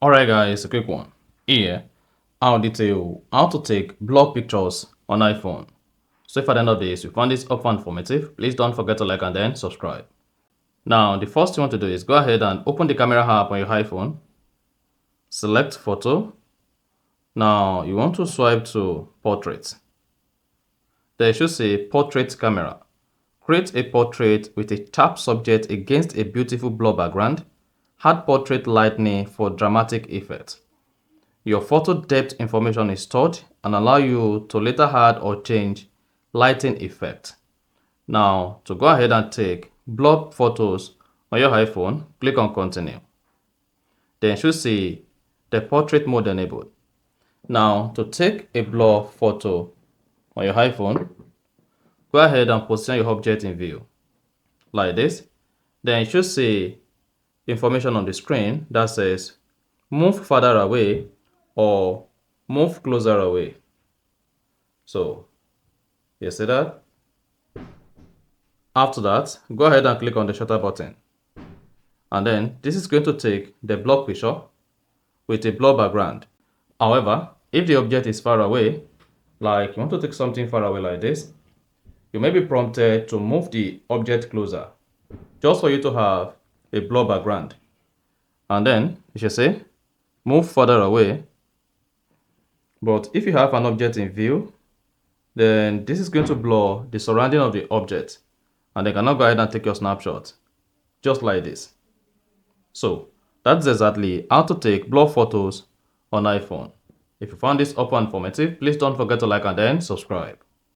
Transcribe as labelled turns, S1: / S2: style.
S1: Alright guys, a quick one. Here, I'll detail how to take blur pictures on iPhone. So if at the end of this you found this helpful and informative, please don't forget to like and then subscribe. Now, the first thing you want to do is go ahead and open the camera app on your iPhone. Select photo. Now, you want to swipe to portrait. There you should say portrait camera. Create a portrait with a sharp subject against a beautiful blur background. Add portrait lightning for dramatic effect. Your photo depth information is stored and allow you to later add or change lighting effect. Now, to go ahead and take blur photos on your iPhone, click on continue. Then you should see the portrait mode enabled. Now, to take a blur photo on your iPhone, go ahead and position your object in view like this. Then you should see information on the screen that says move further away or move closer away. So you see that? After that, go ahead and click on the shutter button. And then this is going to take the blur picture with a blur background. However, if the object is far away, like you want to take something far away like this, you may be prompted to move the object closer just for you to have a blur background. And then you should say move further away. But if you have an object in view, then this is going to blur the surrounding of the object, and they cannot go ahead and take your snapshot just like this. So that's exactly how to take blur photos on iPhone. If you found this helpful and informative, please don't forget to like and then subscribe.